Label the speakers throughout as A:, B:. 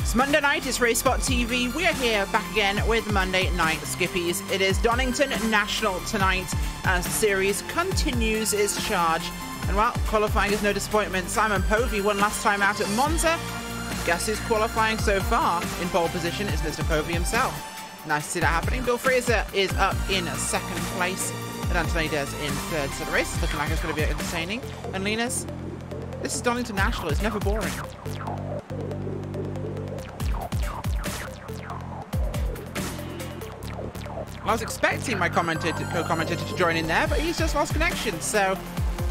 A: It's Monday night, it's RaceSpotTV. We are here back again with Monday Night Skippies. It is Donington National tonight as the series continues its charge. And well, qualifying is no disappointment. Simon Povey won last time out at Monza. Guess who's qualifying so far in pole position is Mr. Povey himself. Nice to see that happening. Bill Fraser is up in second place and Anthony Des in third. So the race is looking like it's going to be entertaining. And Linus, this is Donington National. It's never boring. I was expecting my co-commentator to join in there, but he's just lost connection. So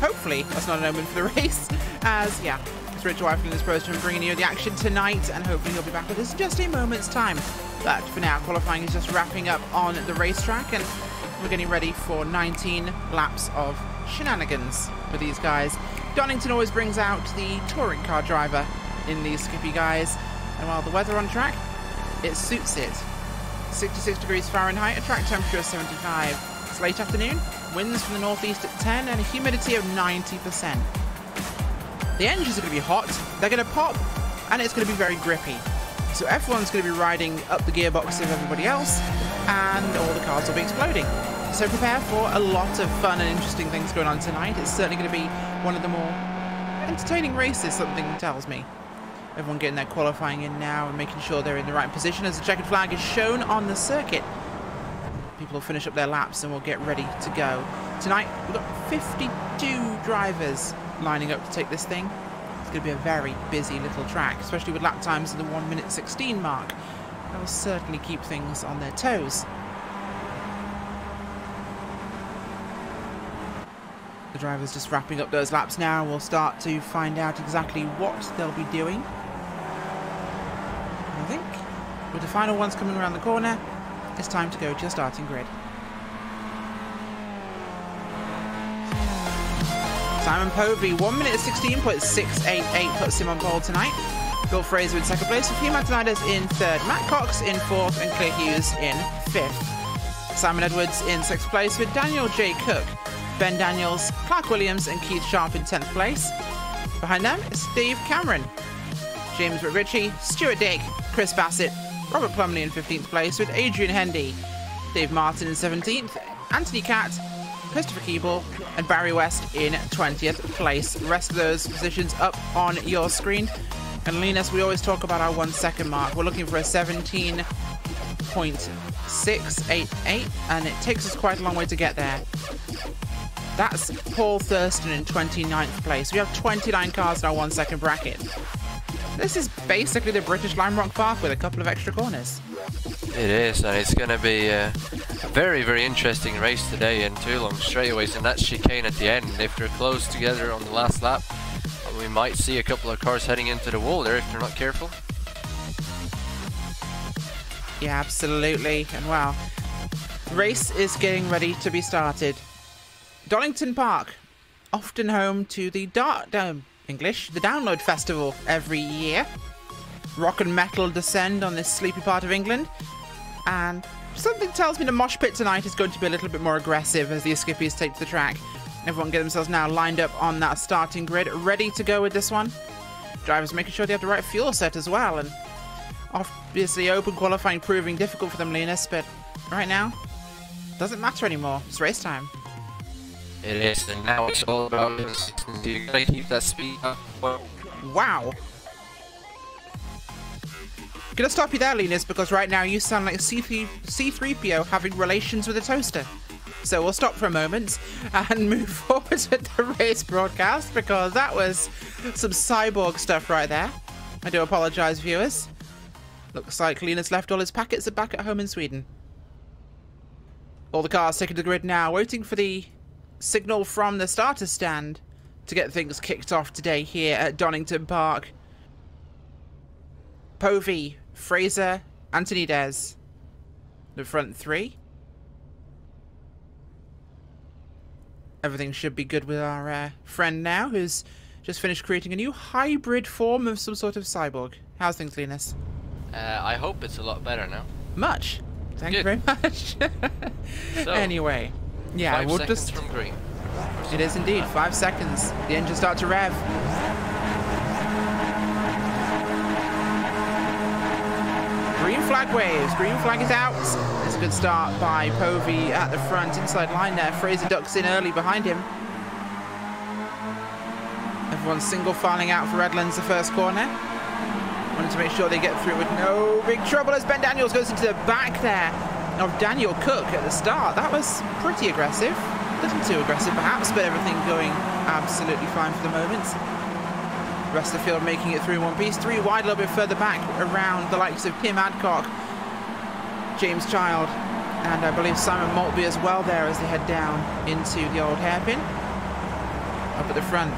A: hopefully that's not an omen for the race. As, yeah, it's Richard White in this program bringing you the action tonight, and hopefully he'll be back with us in just a moment's time. But for now, qualifying is just wrapping up on the racetrack, and we're getting ready for 19 laps of shenanigans for these guys. Donington always brings out the touring car driver in these Skippy guys, and while the weather on track, it suits it. 66 degrees Fahrenheit, a track temperature of 75. It's late afternoon, winds from the northeast at 10, and a humidity of 90%. The engines are going to be hot, they're going to pop, and it's going to be very grippy. So everyone's going to be riding up the gearbox of everybody else, and all the cars will be exploding. So prepare for a lot of fun and interesting things going on tonight. It's certainly going to be one of the more entertaining races, something tells me. Everyone getting their qualifying in now and making sure they're in the right position as the checkered flag is shown on the circuit. People will finish up their laps and we'll get ready to go. Tonight, we've got 52 drivers lining up to take this thing. It's going to be a very busy little track, especially with lap times at the 1:16 mark. That will certainly keep things on their toes. The drivers just wrapping up those laps now. We'll start to find out exactly what they'll be doing. I think with the final ones coming around the corner, it's time to go to your starting grid. Simon Povey, 1:16.688 puts him on pole tonight. Bill Fraser in second place, with Hugh Antonides in third, Matt Cox in fourth, and Claire Hughes in fifth. Simon Edwards in sixth place, with Daniel J. Cook, Ben Daniels, Clark Williams, and Keith Sharp in 10th place. Behind them is Steve Cameron, James Ritchie, Stuart Dick, Chris Bassett, Robert Plumley in 15th place, with Adrian Hendy, Dave Martin in 17th, Anthony Catt, Christopher Keeble, and Barry West in 20th place. The rest of those positions up on your screen. And Linus, we always talk about our 1 second mark. We're looking for a 17.688, and it takes us quite a long way to get there. That's Paul Thurston in 29th place. We have 29 cars in our 1 second bracket. This is basically the British Lime Rock Park with a couple of extra corners.
B: It is, and it's going to be a very, very interesting race today in 2 long straightaways, and that chicane at the end. If they're close together on the last lap, we might see a couple of cars heading into the wall there if they're not careful.
A: Yeah, absolutely. And wow, the race is getting ready to be started. Donington Park, often home to the the Download Festival every year. Rock and metal descend on this sleepy part of England, and something tells me the mosh pit tonight is going to be a little bit more aggressive as the Skippys take to the track. Everyone get themselves now lined up on that starting grid, ready to go with this one. Drivers making sure they have the right fuel set as well, and obviously open qualifying proving difficult for them, Linus, but right now, doesn't matter anymore. It's race time.
B: It is, and now it's all about consistency. You gotta keep that speed up.
A: Wow. Gonna stop you there, Linus, because right now you sound like a C3PO having relations with a toaster. So we'll stop for a moment and move forward with the race broadcast, because that was some cyborg stuff right there. I do apologise, viewers. Looks like Linus left all his packets back at home in Sweden. All the cars taking to the grid now, waiting for the signal from the starter stand to get things kicked off today here at Donington Park. Povey, Fraser, Anthony Des, the front three. Everything should be good with our friend now, who's just finished creating a new hybrid form of some sort of cyborg. How's things, Linus?
B: I hope it's a lot better now.
A: Much. Thank you very much.
B: So,
A: anyway, yeah,
B: 5
A: we'll
B: seconds
A: just...
B: from green.
A: It is indeed 5 seconds. The engines start to rev. green flag waves. Green flag is out. It's a good start by Povey at the front, inside line there. Fraser ducks in early behind him. Everyone's single filing out for Redlands the first corner. Wanted to make sure they get through with no big trouble as Ben Daniels goes into the back there of Daniel Cook at the start. That was pretty aggressive. A little too aggressive perhaps, but everything going absolutely fine for the moment. The rest of the field making it through in one piece. 3 wide, a little bit further back around the likes of Tim Adcock, James Child, and I believe Simon Maltby as well there as they head down into the old hairpin. Up at the front.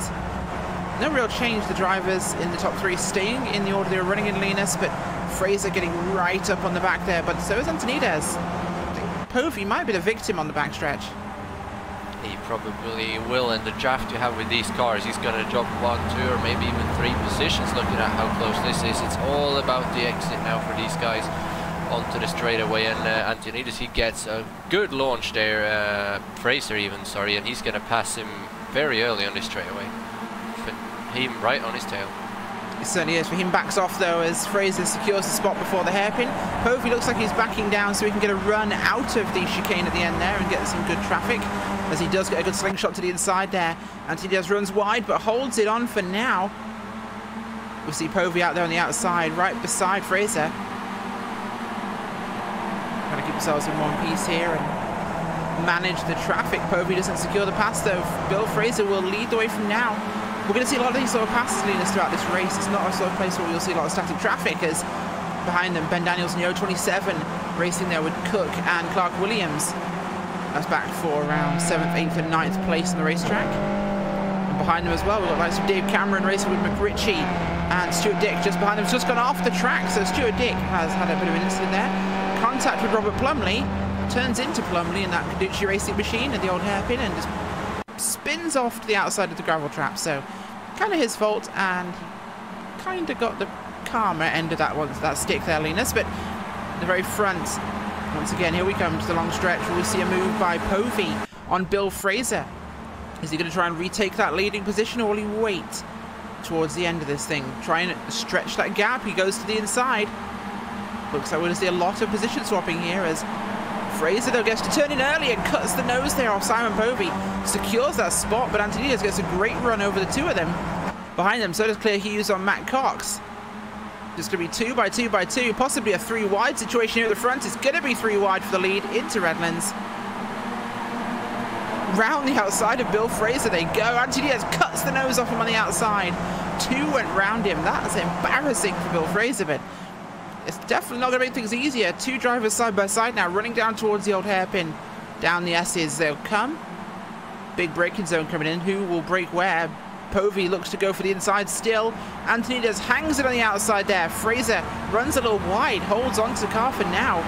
A: No real change. The drivers in the top 3 staying in the order they were running in Linus, but Fraser getting right up on the back there, but so is Antonides. I think Povey might be the victim on the backstretch.
B: He probably will, and the draft you have with these cars, he's going to drop 1, 2 or maybe even 3 positions looking at how close this is. It's all about the exit now for these guys onto the straightaway, and Antonides, he gets a good launch there, Fraser even, sorry, and he's going to pass him very early on this straightaway. Him right on his tail.
A: It certainly is. For him backs off though as Fraser secures the spot before the hairpin. Povey looks like he's backing down so he can get a run out of the chicane at the end there and get some good traffic, as he does get a good slingshot to the inside there. Antonides runs wide but holds it on for now. We see Povey out there on the outside right beside Fraser. Trying to keep themselves in one piece here and manage the traffic. Povey doesn't secure the pass though. Bill Fraser will lead the way from now. We're going to see a lot of these sort of passes leading us throughout this race. It's not a sort of place where you'll see a lot of static traffic, as behind them Ben Daniels in the 027 racing there with Cook and Clark Williams. That's back for around 7th, 8th and 9th place on the racetrack. And behind them as well we've got likes of Dave Cameron racing with McRitchie, and Stuart Dick just behind them has just gone off the track, so Stuart Dick has had a bit of an incident there. Contact with Robert Plumley, turns into Plumley in that Caducci racing machine at the old hairpin and just spins off to the outside of the gravel trap, so kind of his fault, and kind of got the calmer end of that stick there, Linus. But the very front, once again, here we come to the long stretch where we see a move by Povey on Bill Fraser. Is he going to try and retake that leading position, or will he wait towards the end of this thing? Try and stretch that gap. He goes to the inside. Looks like we're going to see a lot of position swapping here as Fraser though gets to turn in early and cuts the nose there off Simon Povey. Secures that spot, but Antonides gets a great run over the 2 of them. Behind them, so does Claire Hughes on Matt Cox. It's going to be 2 by 2 by 2, possibly a 3 wide situation here at the front. It's going to be 3 wide for the lead into Redlands. Round the outside of Bill Fraser they go. Antonides cuts the nose off him on the outside. 2 went round him. That's embarrassing for Bill Fraser, but it's definitely not going to make things easier. 2 drivers side by side now, running down towards the old hairpin. Down the S's they'll come. Big braking zone coming in. Who will brake where? Povey looks to go for the inside still. Antonides hangs it on the outside there. Fraser runs a little wide, holds on to the car for now.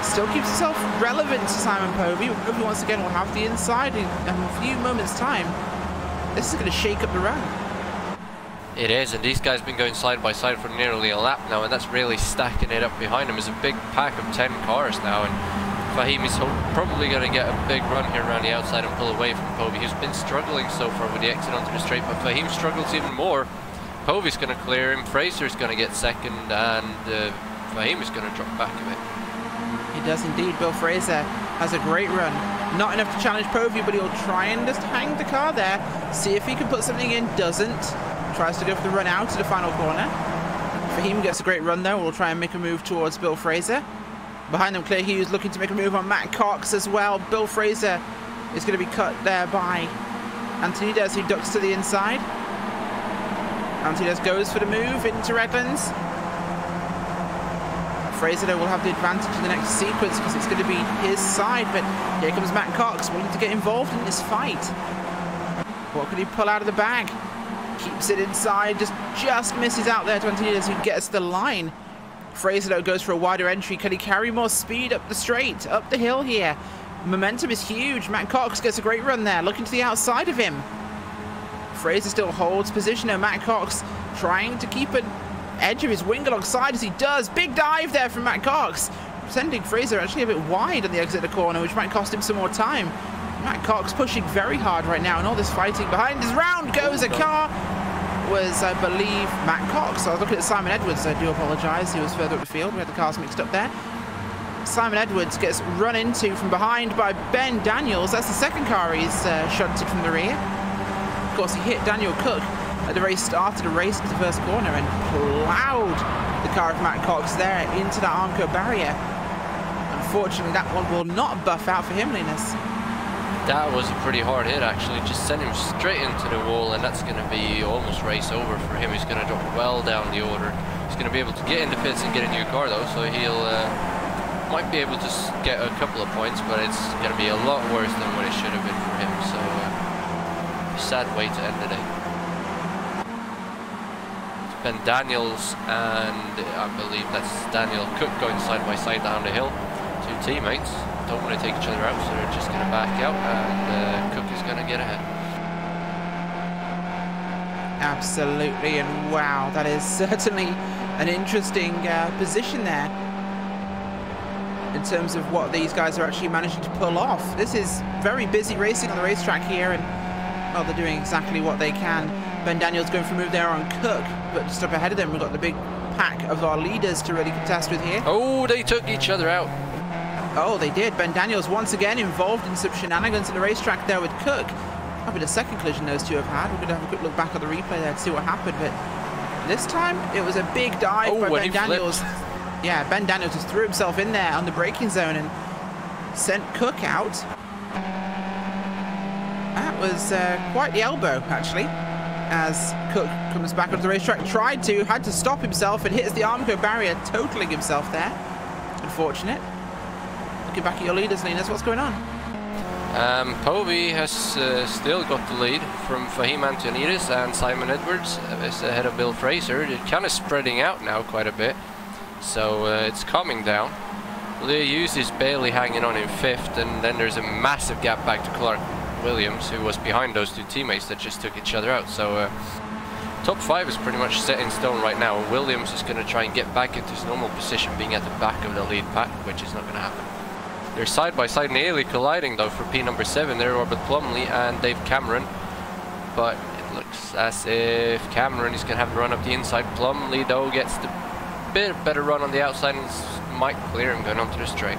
A: Still keeps himself relevant to Simon Povey. Povey once again will have the inside in a few moments' time. This is going to shake up the run.
B: It is, and these guys have been going side by side for nearly a lap now, and that's really stacking it up behind them. It's a big pack of 10 cars now, and Fahim is probably going to get a big run here around the outside and pull away from Povey, who's been struggling so far with the exit onto the straight, but Fahim struggles even more. Povey's going to clear him, Fraser's going to get second, and Fahim is going to drop back a bit.
A: He does indeed. Bill Fraser has a great run. Not enough to challenge Povey, but he'll try and just hang the car there, see if he can put something in. Doesn't. Tries to go for the run out to the final corner. Fahim gets a great run though. We'll try and make a move towards Bill Fraser. Behind them, Claire Hughes looking to make a move on Matt Cox as well. Bill Fraser is going to be cut there by Antonides, who ducks to the inside. Antonides goes for the move into Redlands. Fraser though will have the advantage in the next sequence because it's going to be his side, but here comes Matt Cox willing to get involved in this fight. What can he pull out of the bag? Keeps it inside, just misses out there to Antonides, who gets the line. Fraser though goes for a wider entry. Can he carry more speed up the straight, up the hill here? Momentum is huge. Matt Cox gets a great run there, looking to the outside of him. Fraser still holds position though. Matt Cox trying to keep an edge of his wing alongside as he does. Big dive there from Matt Cox, sending Fraser actually a bit wide on the exit of the corner, which might cost him some more time. Matt Cox pushing very hard right now, and all this fighting behind his round goes a car. was, I believe, Matt Cox. I was looking at Simon Edwards. I do apologise. He was further up the field. We had the cars mixed up there. Simon Edwards gets run into from behind by Ben Daniels. That's the second car he's shunted from the rear. Of course, he hit Daniel Cook at the race started a race into the first corner and plowed the car of Matt Cox there into that Armco barrier. Unfortunately, that one will not buff out for him, Linus.
B: That was a pretty hard hit, actually. Just sent him straight into the wall, and that's going to be almost race over for him. He's going to drop well down the order. He's going to be able to get into pits and get a new car, though, so he'll might be able to get a couple of points, but it's going to be a lot worse than what it should have been for him. So, sad way to end the day. It's Ben Daniels, and I believe that's Daniel Cook going side by side down the hill. Two teammates don't want to take each other out, so they're just going to back out, and Cook is going to get ahead.
A: Absolutely, and wow, that is certainly an interesting position there in terms of what these guys are actually managing to pull off. This is very busy racing on the racetrack here, and well, they're doing exactly what they can. Ben Daniels going for a move there on Cook, but just up ahead of them, we've got the big pack of our leaders to really contest with here.
B: Oh, they took each other out.
A: Oh, they did. Ben Daniels once again involved in some shenanigans on the racetrack there with Cook. Probably the second collision those two have had. We're going to have a quick look back at the replay there to see what happened, but this time it was a big dive by Ben Daniels. Yeah, Ben Daniels just threw himself in there on the braking zone and sent Cook out. That was quite the elbow, actually, as Cook comes back onto the racetrack. Had to stop himself and hits the Armco barrier, totaling himself there. Unfortunate. Looking back at your leaders, Linus, what's going on?
B: Povey has still got the lead from Fahim Antonides, and Simon Edwards is ahead of Bill Fraser. They're kind of spreading out now quite a bit, so it's calming down. Leah Hughes is barely hanging on in 5th, and then there's a massive gap back to Clark Williams, who was behind those two teammates that just took each other out. So top 5 is pretty much set in stone right now. Williams is going to try and get back into his normal position, being at the back of the lead pack, which is not going to happen. They're side by side, nearly colliding though for P number 7 there, Robert Plumley and Dave Cameron. But it looks as if Cameron is going to have to run up the inside. Plumley though gets the bit better run on the outside and might clear him going onto the straight.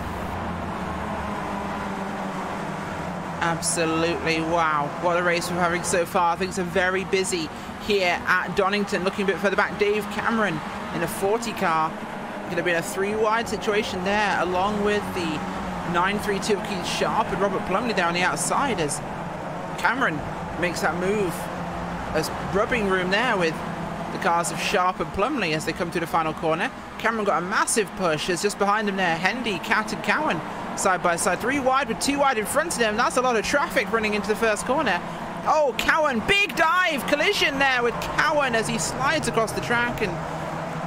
A: Absolutely, wow, what a race we're having so far. Things are very busy here at Donington. Looking a bit further back, Dave Cameron in a 40 car. Going to be in a 3-wide situation there, along with the 932 of Keith Sharp and Robert Plumley there on the outside, as Cameron makes that move. There's rubbing room there with the cars of Sharp and Plumley as they come to the final corner. Cameron got a massive push. There's just behind him there Hendy, Cat and Cowan side by side. 3 wide with 2 wide in front of them. That's a lot of traffic running into the first corner. Oh, Cowan, big dive, collision there with Cowan as he slides across the track, and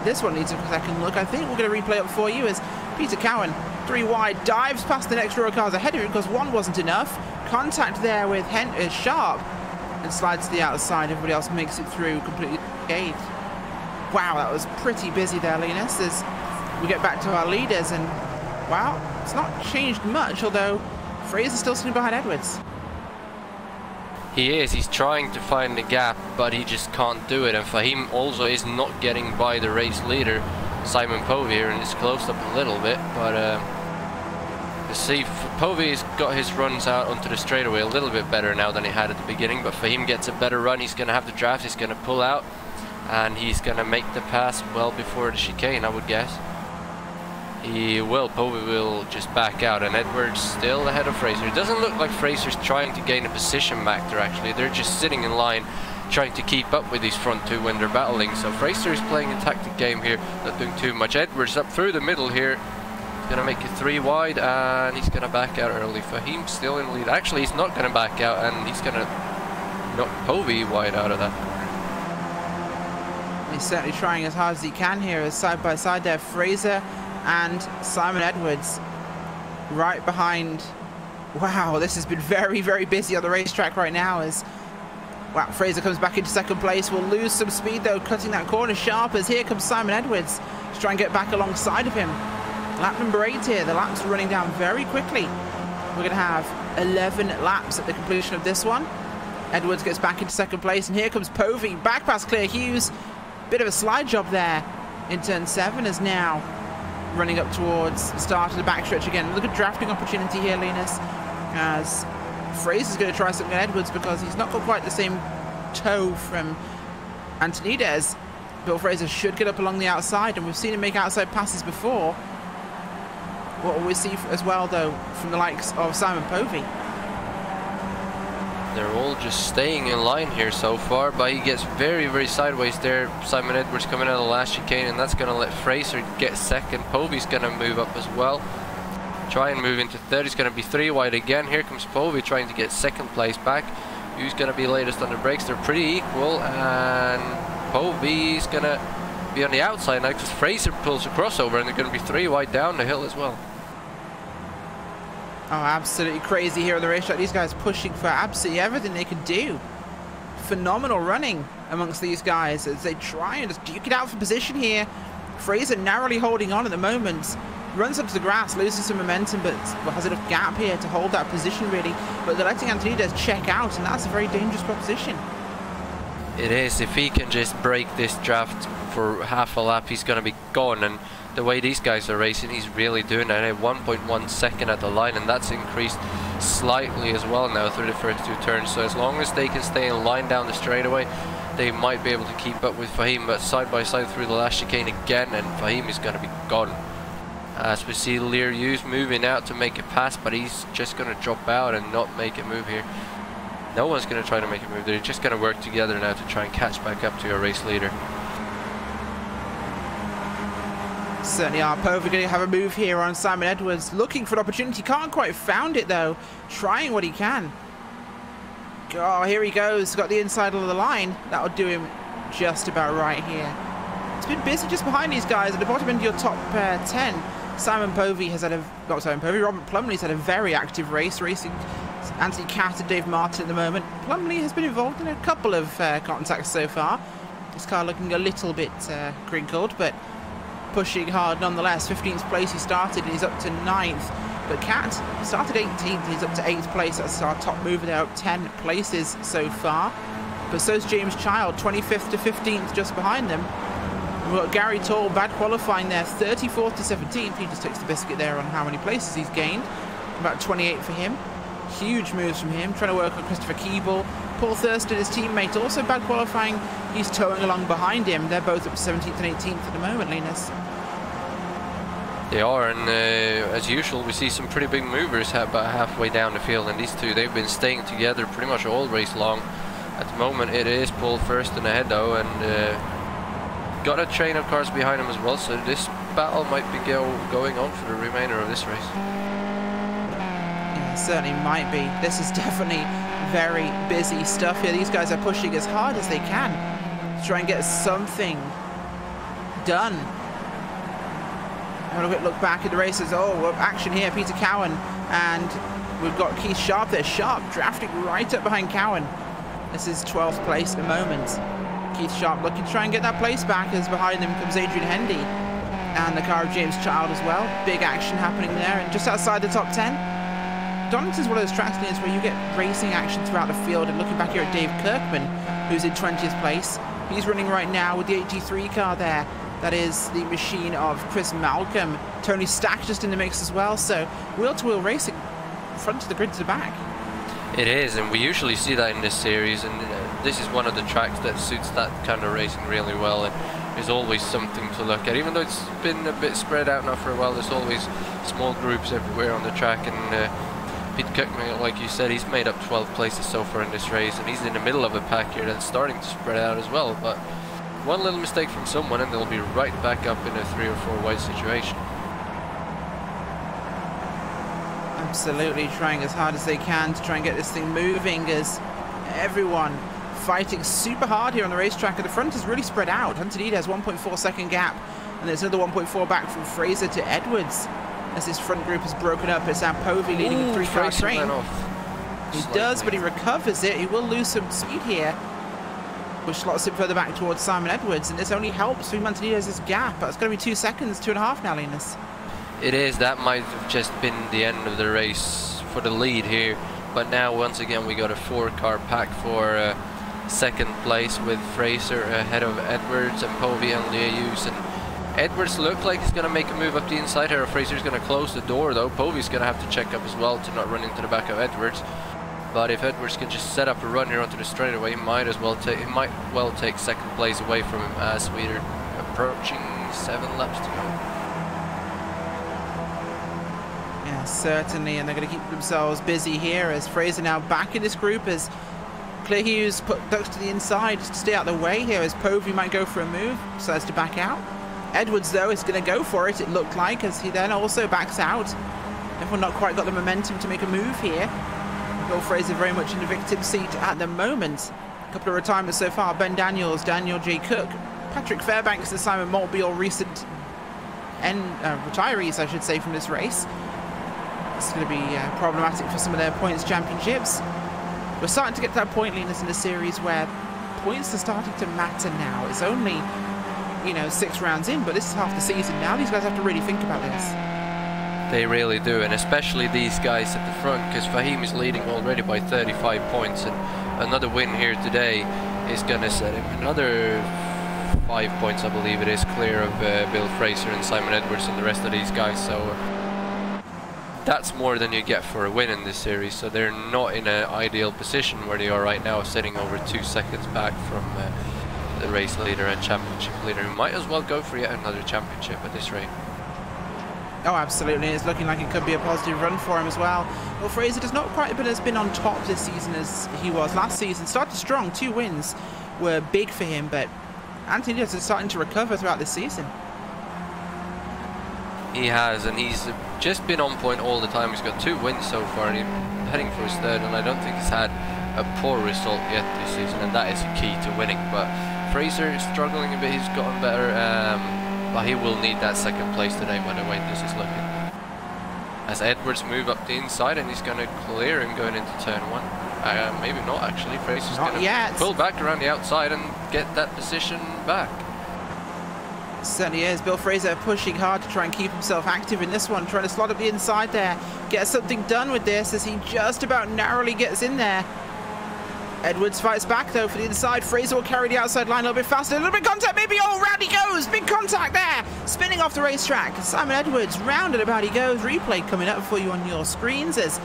A: this one needs a second look. I think we're going to replay it for you as Peter Cowan, 3 wide, dives past the next row of cars ahead of him because 1 wasn't enough. Contact there with Sharp and slides to the outside. Everybody else makes it through completely unscathed. Wow, that was pretty busy there, Linus, as we get back to our leaders, and wow, it's not changed much, although Fraser's still sitting behind Edwards.
B: He is. He's trying to find the gap, but he just can't do it. And Fahim also is not getting by the race leader, Simon Povey, here, and it's closed up a little bit. But you see, Povey's got his runs out onto the straightaway a little bit better now than he had at the beginning. But Fahim gets a better run. He's going to have the draft. He's going to pull out, and he's going to make the pass well before the chicane, I would guess. He will. Povey will just back out, and Edwards still ahead of Fraser. It doesn't look like Fraser's trying to gain a position back there, actually. They're just sitting in line trying to keep up with these front two when they're battling. So Fraser is playing a tactic game here, not doing too much. Edwards up through the middle here. He's going to make it 3 wide, and he's going to back out early. Fahim still in the lead. Actually, he's not going to back out, and he's going to knock Povey wide out of that corner.
A: He's certainly trying as hard as he can here, as side by side there, Fraser and Simon Edwards right behind. Wow, this has been very, very busy on the racetrack right now, as wow, Fraser comes back into 2nd place. Will lose some speed though, cutting that corner sharp, as here comes Simon Edwards to try and get back alongside of him. Lap number 8 here. The laps are running down very quickly. We're going to have 11 laps at the completion of this one. Edwards gets back into second place, and here comes Povey. Back past Claire Hughes. Bit of a slide job there in turn 7 is now running up towards the start of the backstretch again. Look at drafting opportunity here, Linus, as Fraser's going to try something at Edwards because he's not got quite the same toe from Antonides. Bill Fraser should get up along the outside, and we've seen him make outside passes before. What will we see as well, though, from the likes of Simon Povey?
B: They're all just staying in line here so far, but he gets very, very sideways there. Simon Edwards coming out of the last chicane, and that's going to let Fraser get second. Povey's going to move up as well. Try and move into third. He's going to be 3 wide again. Here comes Povey trying to get second place back. Who's going to be latest on the brakes? They're pretty equal, and Povey's going to be on the outside now because Fraser pulls a crossover, and they're going to be 3 wide down the hill as well.
A: Oh, absolutely crazy here on the racetrack. These guys pushing for absolutely everything they can do. Phenomenal running amongst these guys as they try and just duke it out for position here. Fraser narrowly holding on at the moment. Runs up to the grass, loses some momentum, but has enough gap here to hold that position, really. But they're letting Antonides check out, and that's a very dangerous proposition.
B: It is. If he can just break this draft for half a lap, he's going to be gone. And the way these guys are racing, he's really doing it. 1.1 second at the line, and that's increased slightly as well now through the first 2 turns. So as long as they can stay in line down the straightaway, they might be able to keep up with Fahim. But side by side through the last chicane again, and Fahim is going to be gone. As we see Lear Hughes moving out to make a pass, but he's just going to drop out and not make a move here. No one's going to try to make a move. They're just going to work together now to try and catch back up to a race leader.
A: Certainly are. Povey going to have a move here on Simon Edwards. Looking for an opportunity. Can't quite found it, though. Trying what he can. Oh, here he goes. Got the inside of the line. That'll do him just about right here. It's been busy just behind these guys. At the bottom end of your top 10, Simon Povey has had a... Not Simon Povey, Robert Plumley's had a very active race, racing Anthony Catt and Dave Martin at the moment. Plumley has been involved in a couple of contacts so far. His car looking a little bit crinkled, but pushing hard nonetheless. 15th place he started, and he's up to 9th. But Catt started 18th, he's up to 8th place. That's our top mover there, up 10 places so far. But so's James Child, 25th to 15th just behind them. We've got Gary Tall, bad qualifying there, 34th to 17th. He just takes the biscuit there on how many places he's gained. About 28 for him. Huge moves from him, trying to work on Christopher Keeble. Paul Thurston, his teammate, also bad qualifying. He's towing along behind him. They're both up to 17th and 18th at the moment, Linus.
B: They are, and as usual, we see some pretty big movers about halfway down the field, and these two, they've been staying together pretty much all race long. At the moment, it is Paul Thurston ahead, though, and got a train of cars behind him as well, so this battle might be going on for the remainder of this race.
A: Yeah, certainly might be. This is definitely very busy stuff here. These guys are pushing as hard as they can to try and get something done. Have a quick look back at the races. Oh, action here. Peter Cowan, and we've got Keith Sharp there. Sharp drafting right up behind Cowan. This is 12th place at the moment. Keith Sharp looking to try and get that place back, as behind them comes Adrian Hendy and the car of James Child as well. Big action happening there, and just outside the top 10. Donington's one of those tracks where you get racing action throughout the field, and looking back here at Dave Kirkman, who's in 20th place. He's running right now with the 83 car there. That is the machine of Chris Malcolm. Tony Stack just in the mix as well, so wheel-to-wheel racing, front of the grid to the back.
B: It is, and we usually see that in this series, and this is one of the tracks that suits that kind of racing really well, and there's always something to look at. Even though it's been a bit spread out now for a while, there's always small groups everywhere on the track, and Pete Kirkman, like you said, he's made up 12 places so far in this race, and he's in the middle of a pack here that's starting to spread out as well, but one little mistake from someone and they'll be right back up in a 3 or 4 wide situation.
A: Absolutely trying as hard as they can to try and get this thing moving, as everyone fighting super hard here on the racetrack. And the front is really spread out. Antonides has 1.4 second gap, and there's another 1.4 back from Fraser to Edwards as this front group is broken up. It's now Povey leading a 3-car train. He does, but he recovers it. He will lose some speed here, which slots him further back towards Simon Edwards, and this only helps through Antonides' gap. That's going to be 2 seconds, 2.5 now, Linus.
B: It is. That might have just been the end of the race for the lead here. But now once again we got a 4-car pack for second place, with Fraser ahead of Edwards and Povey and Liaeus. And Edwards looked like he's going to make a move up the inside here. Fraser's going to close the door though. Povey's going to have to check up as well to not run into the back of Edwards. But if Edwards can just set up a run here onto the straightaway, he might well take second place away from him, as we're approaching 7 laps to go.
A: Yeah, certainly, and they're going to keep themselves busy here as Fraser now back in this group, as Clear Hughes ducks to the inside just to stay out of the way here, as Povey might go for a move, decides to back out. Edwards though is going to go for it, it looked like, as he then also backs out. Everyone not quite got the momentum to make a move here. Will Fraser very much in the victim seat at the moment. A couple of retirements so far: Ben Daniels, Daniel J. Cook, Patrick Fairbanks and Simon Maltby, all recent retirees, I should say, from this race. It's going to be problematic for some of their points championships. We're starting to get to that point, Linus, in the series where points are starting to matter now. It's only, you know, 6 rounds in, but this is half the season now. These guys have to really think about this.
B: They really do, and especially these guys at the front, because Fahim is leading already by 35 points, and another win here today is going to set him another 5 points, I believe it is, clear of Bill Fraser and Simon Edwards and the rest of these guys. So that's more than you get for a win in this series. So they're not in an ideal position where they are right now, sitting over 2 seconds back from the race leader and championship leader, who might as well go for yet another championship at this rate.
A: Oh, absolutely. It's looking like it could be a positive run for him as well. Well, Fraser does not quite has been on top this season as he was last season. Started strong, 2 wins were big for him, but Anthony is starting to recover throughout this season.
B: He has, and he's just been on point all the time. He's got 2 wins so far, and he's heading for his 3rd, and I don't think he's had a poor result yet this season, and that is a key to winning. But Fraser is struggling a bit. He's gotten better. But he will need that second place today by the way this is looking. As Edwards move up the inside, and he's going to clear him going into turn 1. Maybe not actually. Fraser's going to pull back around the outside and get that position back.
A: Certainly is. Bill Fraser pushing hard to try and keep himself active in this one, trying to slot up the inside there, get something done with this as he just about narrowly gets in there. Edwards fights back though for the inside. Fraser will carry the outside line a little bit faster. A little bit of contact, maybe. Oh, round he goes. Big contact there. Spinning off the racetrack. Simon Edwards, round and about he goes. Replay coming up for you on your screens as,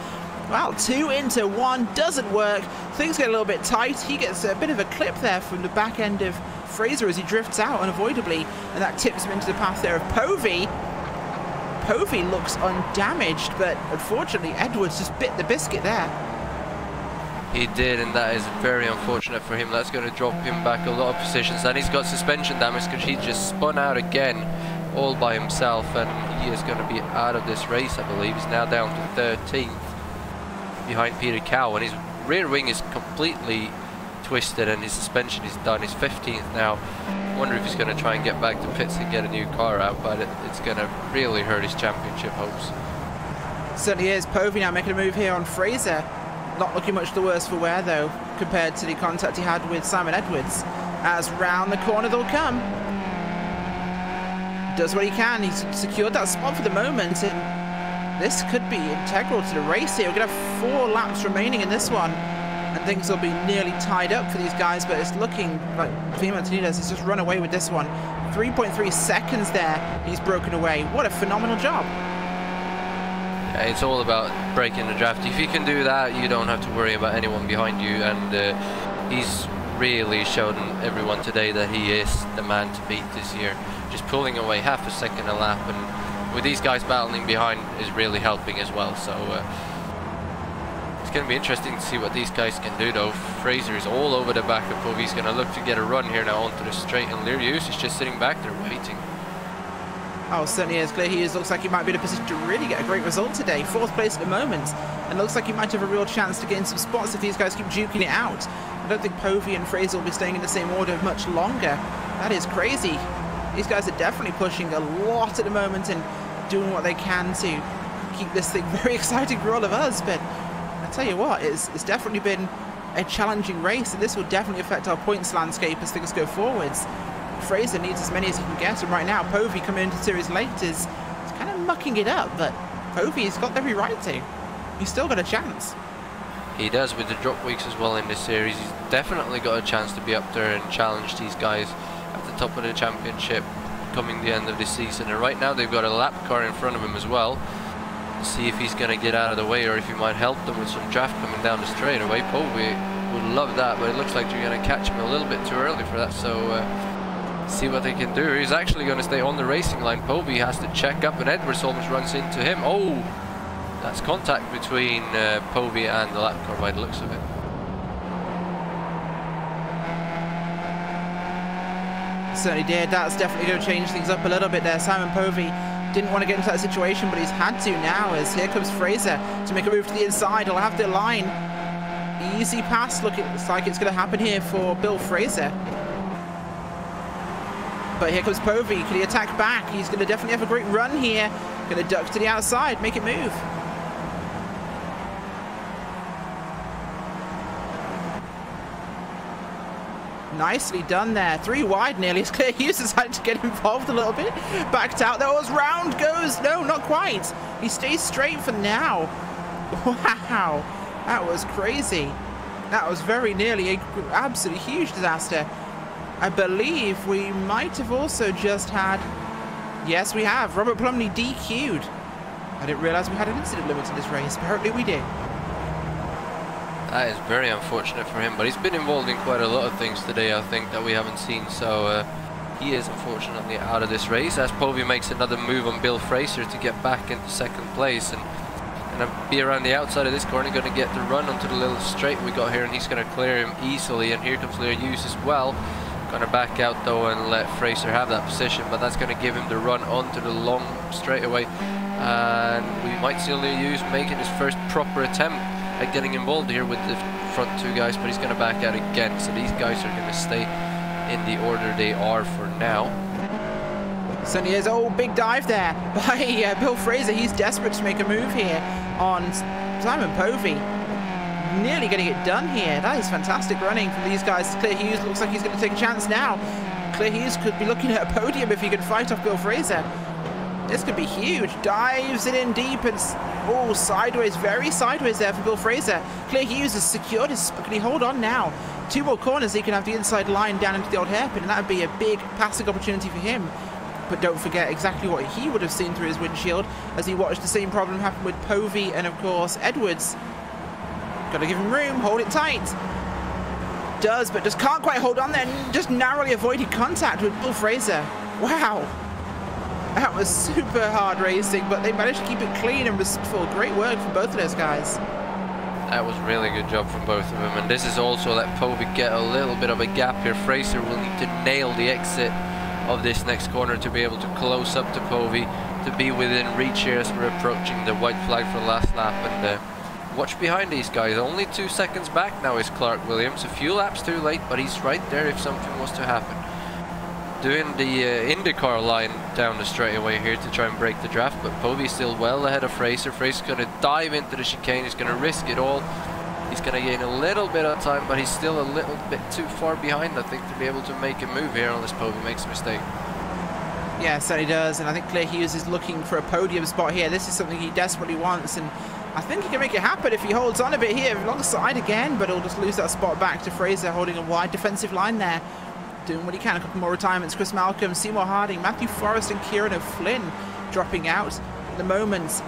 A: well, 2 into 1 doesn't work. Things get a little bit tight. He gets a bit of a clip there from the back end of Fraser as he drifts out unavoidably, and that tips him into the path there of Povey. Povey looks undamaged, but unfortunately Edwards just bit the biscuit there.
B: He did, and that is very unfortunate for him. That's going to drop him back a lot of positions, and he's got suspension damage because he just spun out again all by himself, and he is going to be out of this race, I believe. He's now down to 13th behind Peter Cow, and his rear wing is completely twisted and his suspension is done. He's 15th now. I wonder if he's going to try and get back to pits and get a new car out, but it's going to really hurt his championship hopes.
A: Certainly is. Povey now making a move here on Fraser. Not looking much the worse for wear though, compared to the contact he had with Simon Edwards. As round the corner they'll come. Does what he can. He's secured that spot for the moment, and this could be integral to the race here. We're going to have 4 laps remaining in this one, and things will be nearly tied up for these guys, but it's looking like Fahim Antonidis has just run away with this one. 3.3 seconds there, he's broken away. What a phenomenal job.
B: It's all about breaking the draft. If you can do that, you don't have to worry about anyone behind you, and he's really shown everyone today that he is the man to beat this year. Just pulling away half a second a lap, and with these guys battling behind is really helping as well. So it's going to be interesting to see what these guys can do though. Fraser is all over the back of Povey. He's going to look to get a run here now onto the straight, and Liaeus is just sitting back there waiting.
A: Oh, certainly is. Clear Hughes looks like he might be in a position to really get a great result today. 4th place at the moment, and looks like he might have a real chance to gain some spots if these guys keep duking it out. I don't think Povey and Fraser will be staying in the same order much longer. That is crazy. These guys are definitely pushing a lot at the moment and doing what they can to keep this thing very exciting for all of us. But I tell you what, it's definitely been a challenging race, and this will definitely affect our points landscape as things go forwards. Fraser needs as many as he can get, and right now Povey coming into the series late is kind of mucking it up, but Povey's got every right to. He's still got a chance.
B: He does with the drop weeks as well in this series. He's definitely got a chance to be up there and challenge these guys at the top of the championship coming the end of the season. And right now they've got a lap car in front of him as well. See if he's going to get out of the way or if he might help them with some draft coming down the straightaway. Povey would love that, but it looks like you're going to catch him a little bit too early for that. So see what they can do. He's actually going to stay on the racing line. Povey has to check up, and Edwards almost runs into him. Oh, that's contact between Povey and the lap car by the looks of it.
A: Certainly did. That's definitely going to change things up a little bit there. Simon Povey didn't want to get into that situation, but he's had to now, as here comes Fraser to make a move to the inside. He'll have the line. Easy pass. Looks like it's going to happen here for Bill Fraser. But here comes Povey. Can he attack back? He's going to definitely have a great run here. Going to duck to the outside, make it move. Nicely done there. 3 wide nearly. It's clear Hughes decided to get involved a little bit. Backed out. There was round goes. No, not quite. He stays straight for now. Wow. That was crazy. That was very nearly an absolutely huge disaster. I believe we might have also just had... Yes, we have. Robert Plumley DQ'd. I didn't realise we had an incident limit in this race. Apparently we did.
B: That is very unfortunate for him, but he's been involved in quite a lot of things today, I think, that we haven't seen. So he is unfortunately out of this race, as Povey makes another move on Bill Fraser to get back into second place. And going to be around the outside of this corner, going to get the run onto the little straight we got here, and he's going to clear him easily. And here comes Lear Hughes as well. Going to back out though and let Fraser have that position, but that's going to give him the run onto the long straightaway. And we might see Lear Hughes making his first proper attempt at getting involved here with the front 2 guys, but he's going to back out again. So these guys are going to stay in the order they are for now.
A: Certainly is. Oh, big dive there by Bill Fraser. He's desperate to make a move here on Simon Povey. Nearly getting it done here. That is fantastic running from these guys. Clear Hughes looks like he's going to take a chance now. Clear Hughes could be looking at a podium if he can fight off Bill Fraser. This could be huge. Dives it in deep and oh, sideways, very sideways there for Bill Fraser. Clear Hughes has secured his. Can he hold on now? 2 more corners, he can have the inside line down into the old hairpin, and that would be a big passing opportunity for him. But don't forget exactly what he would have seen through his windshield as he watched the same problem happen with Povey and, of course, Edwards. Got to give him room, hold it tight. Does, but just can't quite hold on there, and just narrowly avoided contact with Bill Fraser. Wow. That was super hard racing, but they managed to keep it clean and restful. Great work from both of those guys.
B: That was really good job from both of them, and this is also let Povey get a little bit of a gap here. Fraser will need to nail the exit of this next corner to be able to close up to Povey, to be within reach here as we're approaching the white flag for the last lap. And watch behind these guys. Only 2 seconds back now is Clark Williams. A few laps too late, but he's right there if something was to happen. Doing the IndyCar line down the straightaway here to try and break the draft, but Povey's still well ahead of Fraser. Fraser's going to dive into the chicane. He's going to risk it all. He's going to gain a little bit of time, but he's still a little bit too far behind, I think, to be able to make a move here unless Povey makes a mistake.
A: Yeah, certainly does, and I think Clear Hughes is looking for a podium spot here. This is something he desperately wants, and I think he can make it happen if he holds on a bit here. Alongside again, but he'll just lose that spot back to Fraser, holding a wide defensive line there. Doing what he can. A couple more retirements. Chris Malcolm, Seymour Harding, Matthew Forrest and Kieran O'Flynn dropping out. At the moment,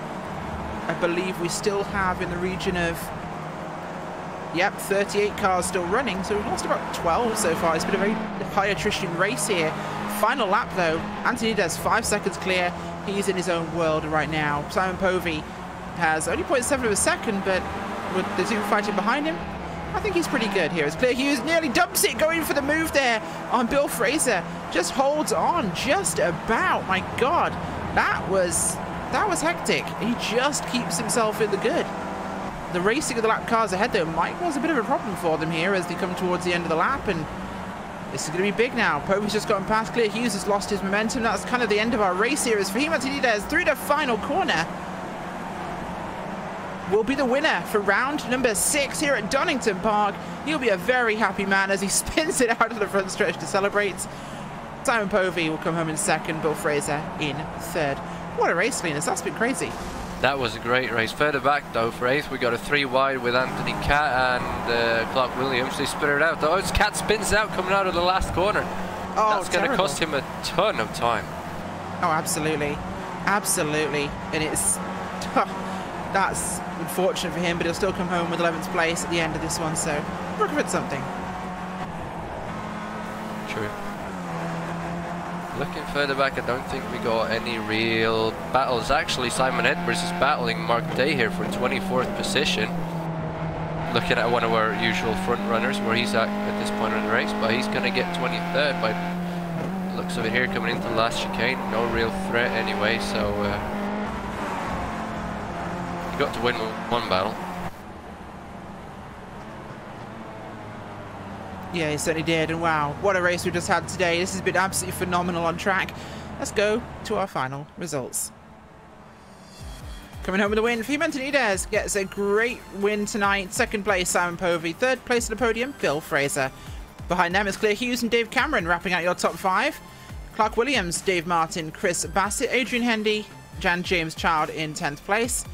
A: I believe we still have in the region of 38 cars still running, so we've lost about 12 so far. It's been a very high attrition race here. Final lap though, Anthony does 5 seconds clear. He's in his own world right now. Simon Povey has only 0.7 of a second, but with the 2 fighting behind him, I think he's pretty good here. As Clear Hughes nearly dumps it, going for the move there on Bill Fraser. Just holds on, just about. My God, that was hectic. He just keeps himself in the good. The racing of the lap cars ahead though might cause a bit of a problem for them here as they come towards the end of the lap, and this is going to be big now. Povey's just gotten past Clear Hughes, has lost his momentum. That's kind of the end of our race here as Fahim Antonidez through the final corner will be the winner for round number 6 here at Donington Park. He'll be a very happy man as he spins it out of the front stretch to celebrate. Simon Povey will come home in second, Bill Fraser in third. What a race, Linus. That's been crazy.
B: That was a great race. Further back though for 8th, we got a 3 wide with Anthony Cat and Clark Williams. They split it out. Oh, Cat spins out coming out of the last corner.
A: Oh,
B: that's going to cost him a ton of time.
A: Oh, absolutely. Absolutely. And it's... that's unfortunate for him, but he'll still come home with 11th place at the end of this one, so recovered something.
B: True. Looking further back, I don't think we got any real battles. Actually, Simon Edwards is battling Mark Day here for 24th position. Looking at one of our usual front runners, where he's at this point in the race, but he's going to get 23rd by the looks of it here, coming into the last chicane. No real threat anyway, so he got to win one battle.
A: Yeah, he certainly did, and wow, what a race we just had today. This has been absolutely phenomenal on track. Let's go to our final results. Coming home with a win, Fimentonides gets a great win tonight. 2nd place, Simon Povey. 3rd place at the podium, Bill Fraser. Behind them is Claire Hughes and Dave Cameron wrapping out your top 5. Clark Williams, Dave Martin, Chris Bassett, Adrian Hendy, Jan James Child in 10th place.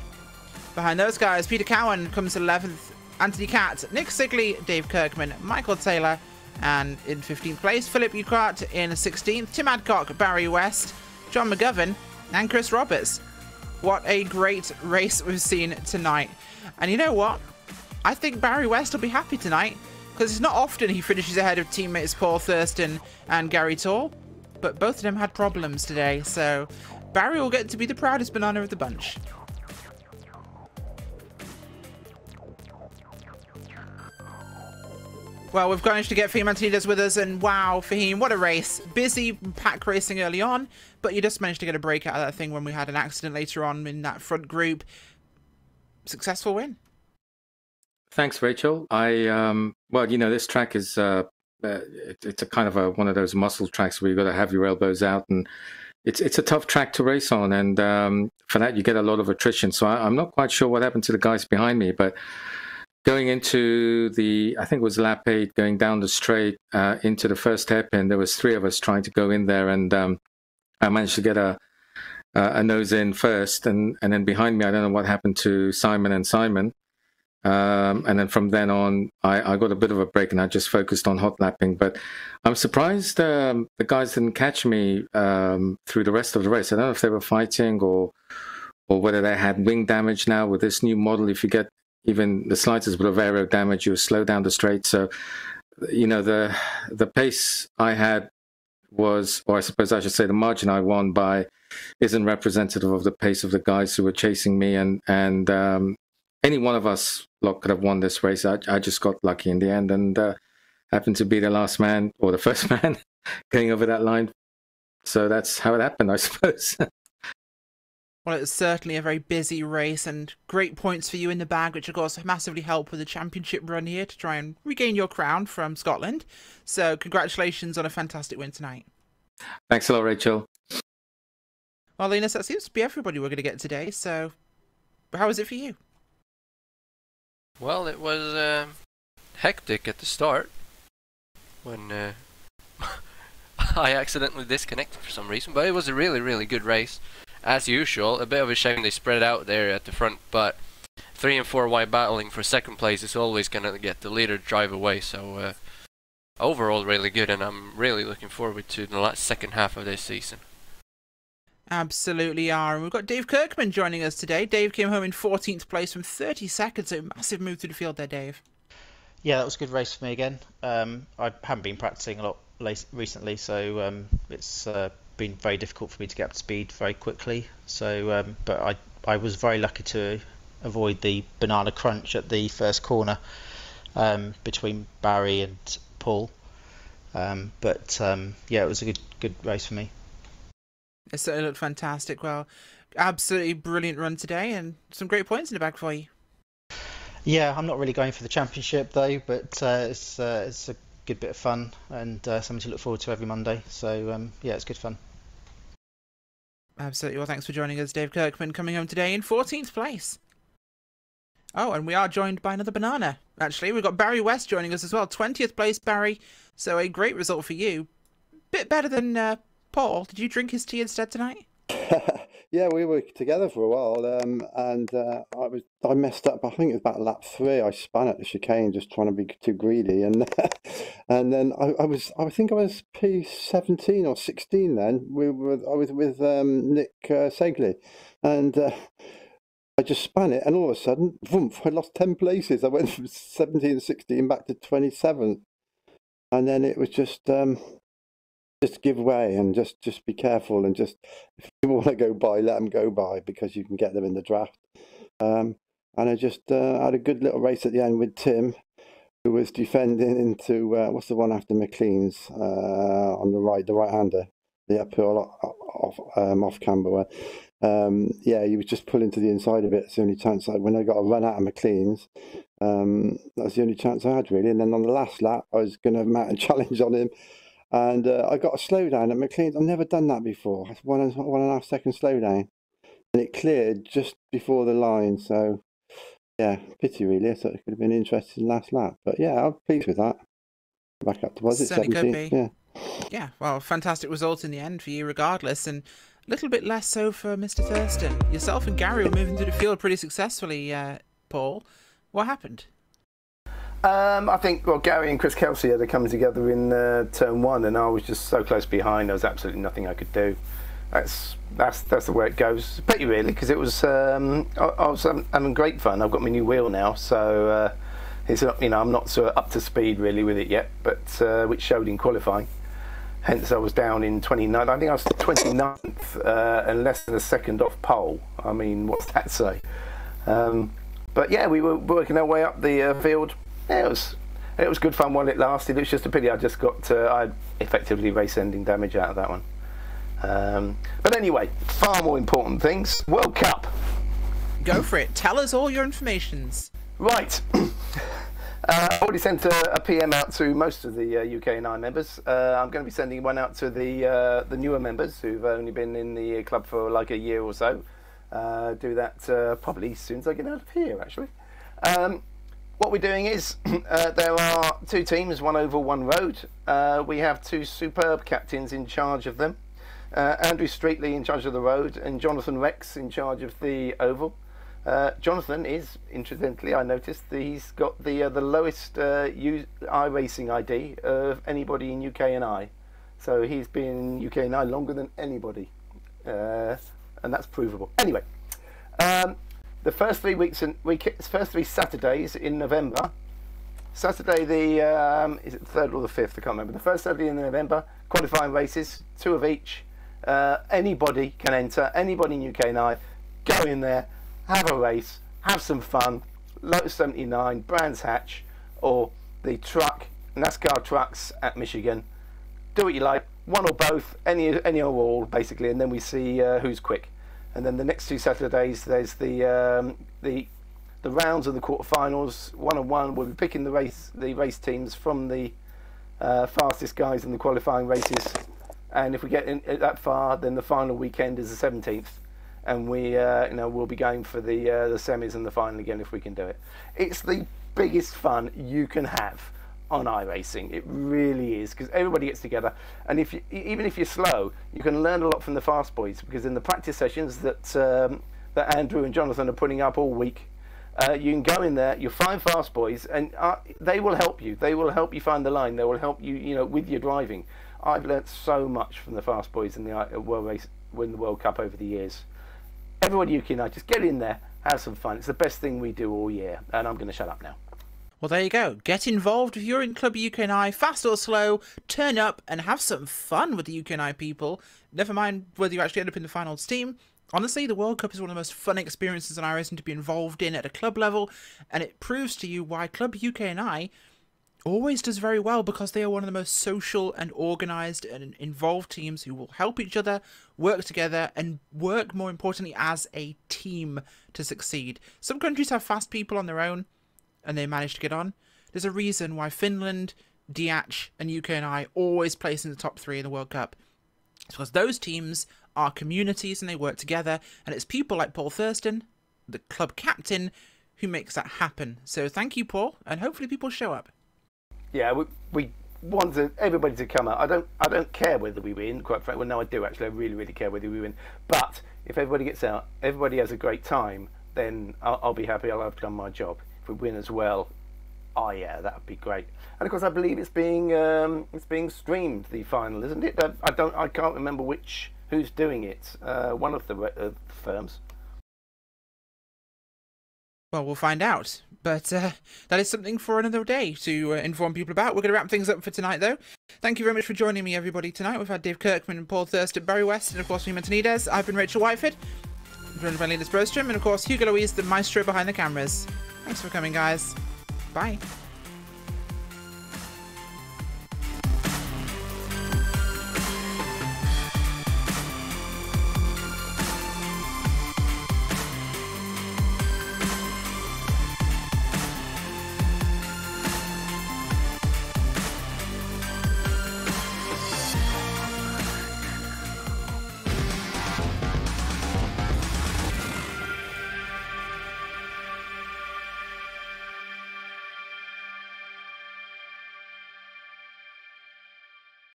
A: Behind those guys, Peter Cowan comes 11th. Anthony Catt, Nick Sigley, Dave Kirkman, Michael Taylor, and in 15th place, Philip Ucart in 16th, Tim Adcock, Barry West, John McGovern, and Chris Roberts. What a great race we've seen tonight. And you know what? I think Barry West will be happy tonight, because it's not often he finishes ahead of teammates Paul Thurston and Gary Tall, but both of them had problems today, so Barry will get to be the proudest banana of the bunch. Well, we've managed to get Fahim Antonides with us, and wow, Fahim, what a race. Busy pack racing early on, but you just managed to get a break out of that thing when we had an accident later on in that front group. Successful win.
C: Thanks, Rachel. Well, you know, this track is, it's a kind of one of those muscle tracks where you've got to have your elbows out, and it's a tough track to race on, and for that you get a lot of attrition. So I'm not quite sure what happened to the guys behind me, but going into I think it was lap 8, going down the straight into the first hairpin, there was 3 of us trying to go in there, and I managed to get a nose in first, and then behind me, I don't know what happened to Simon and Simon. And then from then on, I got a bit of a break, and I just focused on hot lapping. But I'm surprised the guys didn't catch me through the rest of the race. I don't know if they were fighting or whether they had wing damage now with this new model. If you get even the slightest bit of aero damage, you slow down the straight. So, you know, the pace I had was, or I suppose I should say the margin I won by, isn't representative of the pace of the guys who were chasing me. And any one of us could have won this race. I just got lucky in the end, and happened to be the last man, or the first man, going over that line. So that's how it happened, I suppose.
A: Well, it's certainly a very busy race, and great points for you in the bag, which of course massively help with the championship run here to try and regain your crown from Scotland. So congratulations on a fantastic win tonight.
C: Thanks a lot, Rachel.
A: Well, Linus, that seems to be everybody we're going to get today, so how was it for you?
B: Well, it was hectic at the start when I accidentally disconnected for some reason, but it was a really, really good race. As usual, a bit of a shame they spread out there at the front, but 3 and 4 wide battling for second place is always going to get the leader to drive away, so overall really good, and I'm really looking forward to the second half of this season.
A: Absolutely are. And we've got Dave Kirkman joining us today. Dave came home in 14th place from 32nd, so massive move through the field there, Dave.
D: Yeah, that was a good race for me again. I haven't been practicing a lot recently, so it's been very difficult for me to get up to speed very quickly. So, but I was very lucky to avoid the banana crunch at the first corner between Barry and Paul. But yeah, it was a good race for me.
A: It certainly looked fantastic. Well, absolutely brilliant run today, and some great points in the bag for you.
D: Yeah, I'm not really going for the championship though, but it's a good bit of fun, and something to look forward to every Monday. So yeah, it's good fun.
A: Absolutely. Well, thanks for joining us, Dave Kirkman, coming home today in 14th place. Oh, and we are joined by another banana. Actually, we've got Barry West joining us as well. 20th place, Barry. So a great result for you. Bit better than Paul. Did you drink his tea instead tonight?
E: Yeah, we were together for a while, and I messed up. I think it was about lap 3. I spun at the chicane, just trying to be too greedy, and and then I think I was P17 or 16 then. I was with Nick Segley, and I just spun it, and all of a sudden, vroom, I lost 10 places. I went from 17 and 16 back to 27, and then it was just give way and just be careful, and just if you want to go by, let them go by, because you can get them in the draft. And I just had a good little race at the end with Tim, who was defending into what's the one after McLean's on the right-hander, the uphill off Camberwell. Yeah, he was just pulling to the inside of it. It's the only chance when I got a run out of McLean's. That's the only chance I had, really. And then on the last lap, I was going to mount a challenge on him. And I got a slowdown at McLean's. I've never done that before. It's 1.5 second slowdown. And it cleared just before the line. So, yeah, pity really. I thought it could have been interesting last lap. But yeah, I'm pleased with that. Back up to, was it 17?
A: Yeah. Yeah, well, fantastic result in the end for you regardless. And a little bit less so for Mr. Thurston. Yourself and Gary were moving through the field pretty successfully, Paul. What happened?
F: I think, well, Gary and Chris Kelsey had come together in turn 1, and I was just so close behind. There was absolutely nothing I could do. That's the way it goes. Pity really, because it was I was having great fun. I've got my new wheel now, so it's I'm not so up to speed really with it yet, but which showed in qualifying. Hence, I was down in 29th. I think I was 29th and less than a second off pole. I mean, what's that say? But yeah, we were working our way up the field. Yeah, it was good fun while it lasted. It was just a pity I just got I had effectively race-ending damage out of that one. But anyway, far more important things. World Cup.
A: Go for it. Tell us all your informations.
F: Right. I've already sent a PM out to most of the UK&I members. I'm going to be sending one out to the newer members who've only been in the club for like a year or so. Do that probably as soon as I get out of here, actually. What we're doing is there are 2 teams, 1 oval, 1 road. We have 2 superb captains in charge of them. Andrew Streetley in charge of the road, and Jonathan Rex in charge of the oval. Jonathan is, incidentally, I noticed that he's got the lowest iRacing ID of anybody in UK&I. So he's been in UK&I longer than anybody, and that's provable. Anyway. The first 3 first 3 Saturdays in November. Saturday the is it the 3rd or the 5th? I can't remember. The first Saturday in November, qualifying races, 2 of each. Anybody can enter. Anybody in UK&I, go in there, have a race, have some fun. Lotus 79, Brands Hatch, or the NASCAR trucks at Michigan. Do what you like, one or both, any or all, basically, and then we see who's quick. And then the next 2 Saturdays, there's the rounds of the quarterfinals. 1-on-1, we'll be picking the race teams from the fastest guys in the qualifying races. And if we get that far, then the final weekend is the 17th, and we'll be going for the semis and the final again if we can do it. It's the biggest fun you can have on iRacing. It really is, because everybody gets together, and even if you're slow, you can learn a lot from the fast boys, because in the practice sessions that Andrew and Jonathan are putting up all week, you can go in there, you'll find fast boys, and they will help you. They will help you find the line. They will help you, with your driving. I've learnt so much from the fast boys in the World Cup over the years. Everybody you can, just get in there, have some fun. It's the best thing we do all year, and I'm going to shut up now.
A: Well, there you go. Get involved if you're in Club UK&I, fast or slow. Turn up and have some fun with the UK&I people. Never mind whether you actually end up in the finals team. Honestly, the World Cup is one of the most fun experiences in iRacing to be involved in at a club level, and it proves to you why Club UK&I always does very well, because they are one of the most social and organised and involved teams who will help each other, work together, and work, more importantly, as a team to succeed. Some countries have fast people on their own, and they manage to get on. There's a reason why Finland, DH, and UK&I always place in the top 3 in the World Cup. It's because those teams are communities and they work together, and it's people like Paul Thurston, the club captain, who makes that happen. So thank you, Paul, and hopefully people show up.
F: Yeah, we want everybody to come out. I don't care whether we win, quite frankly. Well, no, I do actually. I really, really care whether we win. But if everybody gets out, everybody has a great time, then I'll be happy. I'll have done my job. If we win as well, oh yeah, that would be great. And of course, I believe it's being streamed, the final, isn't it? I can't remember who's doing it. One of the firms.
A: Well, we'll find out. But that is something for another day to inform people about. We're going to wrap things up for tonight, though. Thank you very much for joining me, everybody, tonight. We've had Dave Kirkman and Paul Thurston, Barry West, and of course, me, Montanides. I've been Rachel Whiteford, joined by Linus Brostrom, and of course, Hugo Louise, the maestro behind the cameras. Thanks for coming, guys. Bye.